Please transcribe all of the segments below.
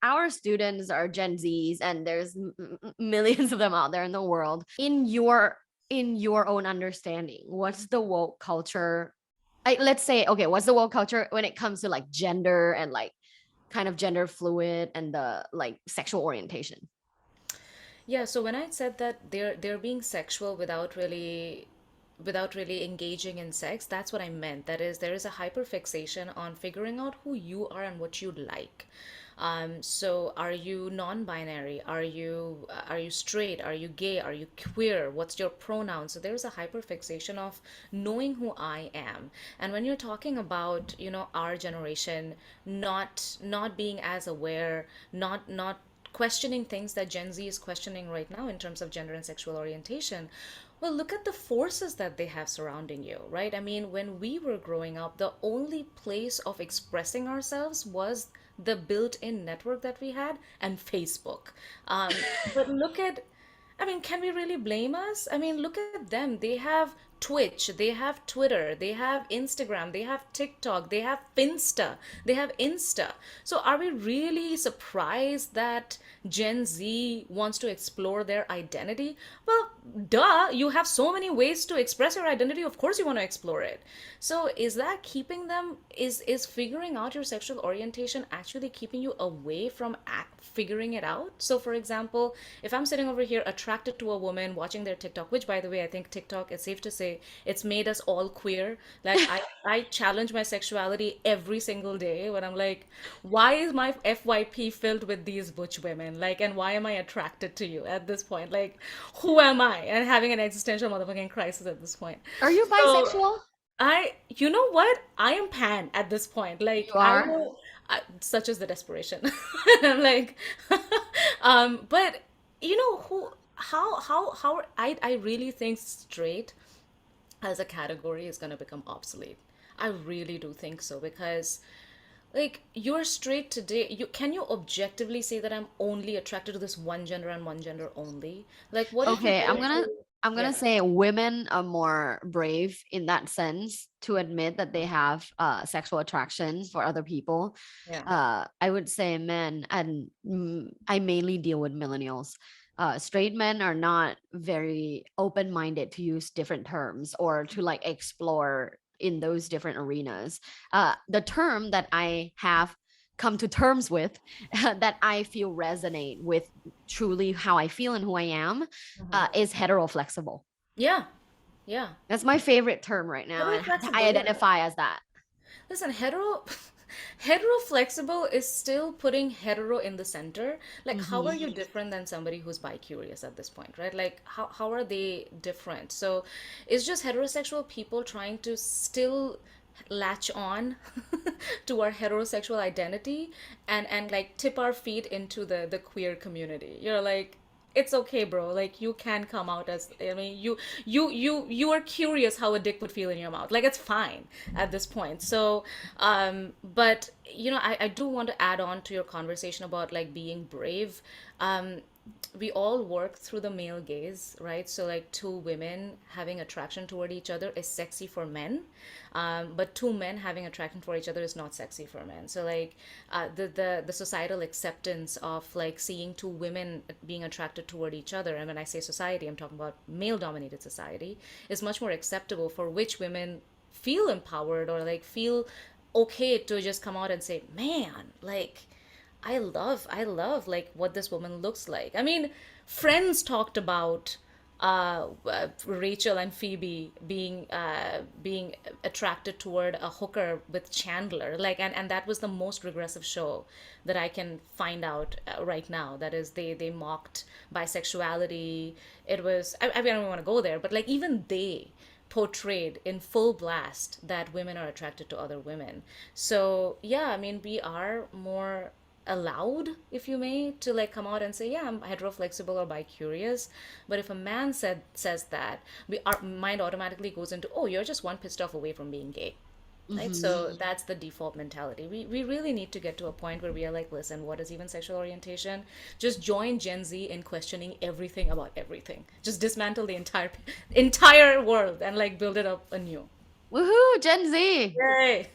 our students are Gen Zs, and there's millions of them out there in the world. In your own understanding, what's the woke culture? Let's say, okay, what's the woke culture when it comes to like gender and like kind of gender fluid and the like sexual orientation? Yeah, so when I said that they're being sexual without really engaging in sex, that's what I meant. That is, there is a hyperfixation on figuring out who you are and what you like. So are you non-binary? Are you straight? Are you gay? Are you queer? What's your pronoun? So there's a hyperfixation of knowing who I am. And when you're talking about, our generation not being as aware, not questioning things that Gen Z is questioning right now in terms of gender and sexual orientation. Well, look at the forces that they have surrounding you, right? I mean, when we were growing up, the only place of expressing ourselves was the built in network that we had and Facebook. But look at, I mean, can we really blame us? I mean, look at them. They have Twitch, they have Twitter, they have Instagram, they have TikTok, they have Finsta, they have Insta. So are we really surprised that Gen Z wants to explore their identity? Well, duh, you have so many ways to express your identity. Of course you want to explore it. So is that keeping them, is figuring out your sexual orientation actually keeping you away from figuring it out? So for example, if I'm sitting over here attracted to a woman watching their TikTok, which by the way, I think TikTok, it's safe to say, it's made us all queer. Like I challenge my sexuality every single day when I'm like, why is my FYP filled with these butch women? Like, and why am I attracted to you at this point? Like, who am I? And having an existential motherfucking crisis at this point. Are you So bisexual? you know what? I am pan at this point. You Like, are. such is the desperation. I'm like, but I really think straight as a category is going to become obsolete. I really do think so because like you're straight today, can you objectively say that I'm only attracted to this one gender and one gender only? Like what if you Okay, go to, I'm yeah, gonna say women are more brave in that sense to admit that they have sexual attractions for other people. yeah. I would say men, and I mainly deal with millennials. Straight men are not very open minded to use different terms or to like explore in those different arenas. The term that I have come to terms with that I feel resonate with truly how I feel and who I am is heteroflexible. Yeah, yeah. That's my favorite term right now, Hetero and I flexible, yeah. identify as that. Listen, hetero flexible is still putting hetero in the center. Like, how are Hmm. you different than somebody who's bi-curious at this point, right? Like, how are they different? So it's just heterosexual people trying to still latch on to our heterosexual identity and like tip our feet into the queer community. You're like, it's okay, bro. Like you can come out as, I mean, you are curious how a dick would feel in your mouth. Like it's fine at this point. So but I do want to add on to your conversation about like being brave. We all work through the male gaze, right? So like two women having attraction toward each other is sexy for men, but two men having attraction for each other is not sexy for men. So like the societal acceptance of like seeing two women being attracted toward each other, and when I say society, I'm talking about male dominated society, is much more acceptable, for which women feel empowered or like feel okay to just come out and say, man, like I love like what this woman looks like. I mean, Friends talked about Rachel and Phoebe being attracted toward a hooker with Chandler, like, and that was the most regressive show that I can find out right now. That is, they mocked bisexuality. It was, I mean, I don't want to go there, but like even they portrayed in full blast that women are attracted to other women. So yeah, I mean, we are more allowed, if you may, to like come out and say, yeah, I'm heteroflexible or bi-curious. But if a man says that, our mind automatically goes into, oh, you're just one pissed off away from being gay. Right? Hmm. So that's the default mentality. We really need to get to a point where we are like, listen, what is even sexual orientation? Just join Gen Z in questioning everything about everything. Just dismantle the entire world and like build it up anew. Woohoo, Gen Z. Yay!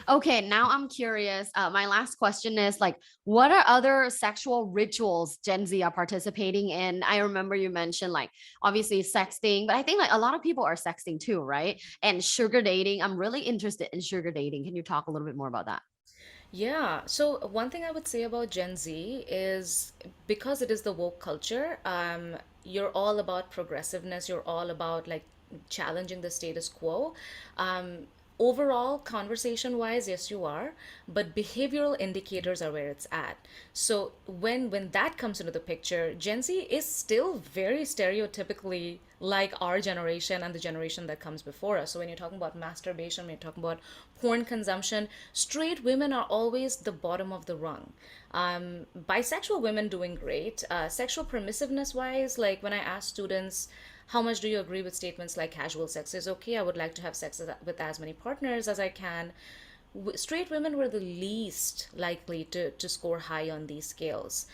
Okay, now I'm curious. My last question is like, what are other sexual rituals Gen Z are participating in? I remember you mentioned like obviously sexting, but I think like a lot of people are sexting too, right? And sugar dating. I'm really interested in sugar dating. Can you talk a little bit more about that? Yeah. So one thing I would say about Gen Z is because it is the woke culture, you're all about progressiveness. You're all about like challenging the status quo. Um, Overall, conversation wise, yes, you are, but behavioral indicators are where it's at. So when that comes into the picture, Gen Z is still very stereotypically like our generation and the generation that comes before us. So when you're talking about masturbation, when you're talking about porn consumption, straight women are always the bottom of the rung. Bisexual women doing great. Sexual permissiveness wise, like when I ask students, how much do you agree with statements like casual sex is okay? I would like to have sex with as many partners as I can. Straight women were the least likely to score high on these scales.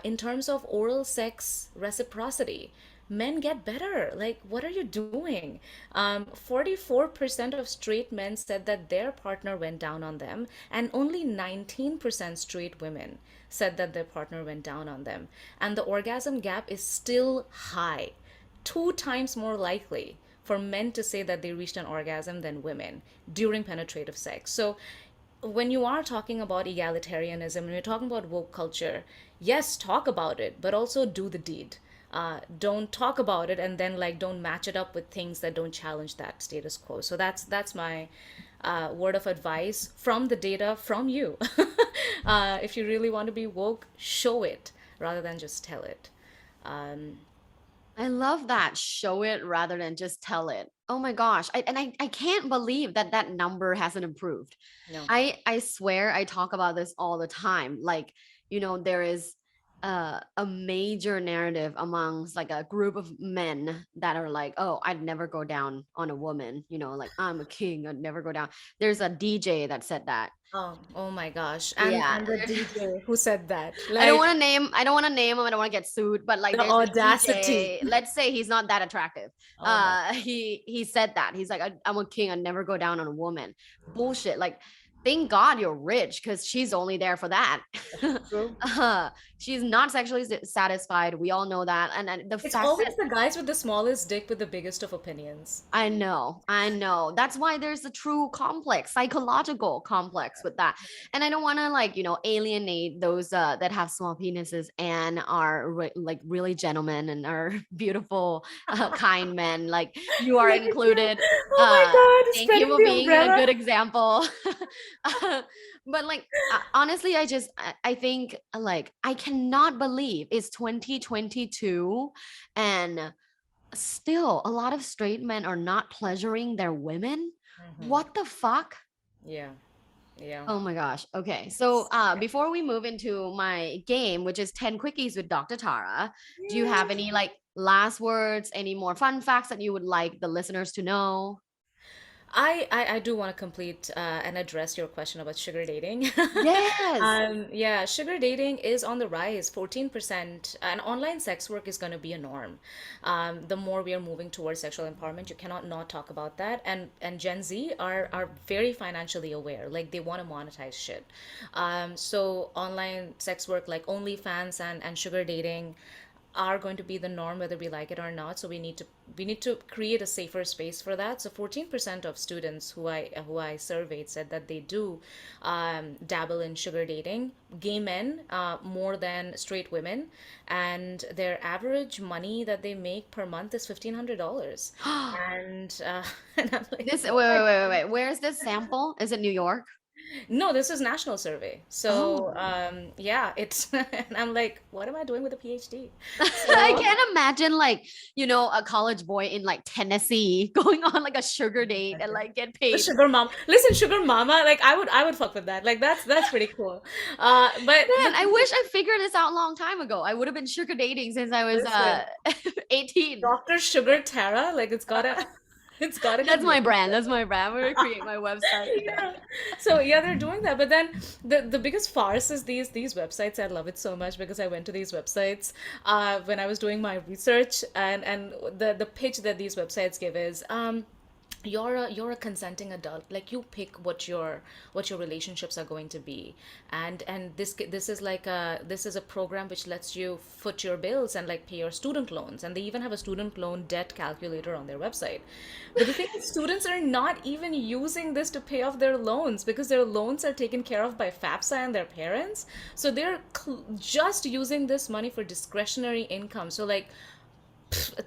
In terms of oral sex reciprocity, men get better. Like, what are you doing? 44% of straight men said that their partner went down on them, and only 19% straight women said that their partner went down on them. And the orgasm gap is still high, two times more likely for men to say that they reached an orgasm than women during penetrative sex. So when you are talking about egalitarianism, when you're talking about woke culture, yes, talk about it, but also do the deed. Don't talk about it and then like don't match it up with things that don't challenge that status quo. So that's my word of advice from the data from you. If you really want to be woke, show it rather than just tell it. Um, I love that. Show it rather than just tell it. Oh my gosh. I can't believe that that number hasn't improved. no. I swear I talk about this all the time. Like, there is a major narrative amongst like a group of men that are like, oh, I'd never go down on a woman, like I'm a king, I'd never go down. There's a DJ that said that. Oh my gosh. Yeah. And the DJ who said that. I Like don't want to name him. I don't want to get sued, but like the there's a audacity. DJ, let's say he's not that attractive. Oh my. He said that. He's like, I'm a king. I never go down on a woman. Bullshit. Like, thank God you're rich because she's only there for that. True. She's not sexually satisfied. We all know that. And the It's fact that always the guys with the smallest dick with the biggest of opinions. I know, I know. That's why there's a true complex, psychological complex with that. And I don't want to like, alienate those that have small penises and are like really gentlemen and are beautiful, kind men. Like you are Look at you. included. Oh my God, Thank you spreading for the being a umbrella. good example. But like honestly, I think like I cannot believe it's 2022 and still a lot of straight men are not pleasuring their women. What the fuck? Yeah. Yeah. Oh my gosh. Okay. So It's before we move into my game, which is 10 quickies with Dr. Tara, do you have yeah. any like last words, any more fun facts that you would like the listeners to know? I do want to complete and address your question about sugar dating. Yes. Yeah, sugar dating is on the rise. 14% and online sex work is going to be a norm. The more we are moving towards sexual empowerment, you cannot not talk about that. And Gen Z are very financially aware. Like they want to monetize shit. So online sex work like OnlyFans and sugar dating are going to be the norm whether we like it or not, so we need to create a safer space for that. So 14% of students who I surveyed said that they do dabble in sugar dating. Gay men more than straight women, and their average money that they make per month is $1,500. And and I'm like, This wait, oh my. wait, wait, wait, wait. Where is this sample? Is it New York? No, this is national survey. So Oh. yeah, it's and I'm like, what am I doing with a PhD? I So can't imagine like, a college boy in like Tennessee going on like a sugar date and like get the paid. sugar mom. Listen, sugar mama, like I would fuck with that. Like that's pretty cool. But Man, the I wish biggest I figured this out a long time ago. I would have been sugar dating since I was listen, 18. Dr. Sugar Tara, like it's gotta it's gotta get That's my named. brand. That's my brand. I'm gonna create my website. Yeah. So yeah, they're doing that. But then the biggest farce is these websites. I love it so much because I went to these websites when I was doing my research, and the pitch that these websites give is you're a consenting adult. Like, you pick what your relationships are going to be. And this is like a program which lets you foot your bills and like pay your student loans, and they even have a student loan debt calculator on their website. But the thing is, students are not even using this to pay off their loans, because their loans are taken care of by FAFSA and their parents. So they're just using this money for discretionary income. So like,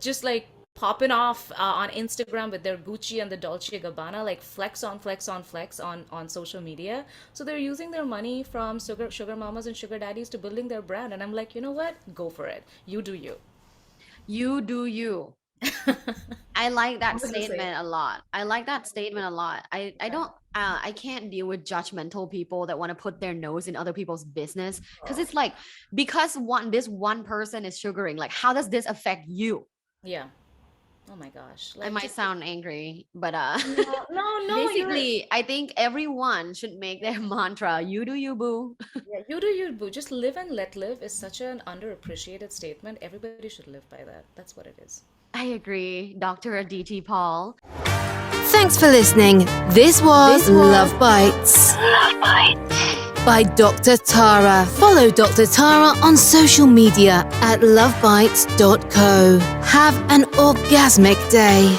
just like popping off on Instagram with their Gucci and the Dolce Gabbana, like flex on flex on flex on social media. So they're using their money from sugar mamas and sugar daddies to building their brand. And I'm like, you know what? Go for it. You do you. You do you. I like that What was the say? statement a lot. I like that statement a lot. I don't I can't deal with judgmental people that want to put their nose in other people's business, because Oh, it's like, because this one person is sugaring, like how does this affect you? yeah. Oh my gosh. I Like, might just sound angry, but no, no, no. You're basically I think everyone should make their mantra, you do you, boo. yeah. You do you, boo. Just live and let live is such an underappreciated statement. Everybody should live by that. That's what it is. I agree, Dr. Aditi Paul. Thanks for listening. This was Love Bites by Dr. Tara. Follow Dr. Tara on social media at lovebites.co. Have an orgasmic day.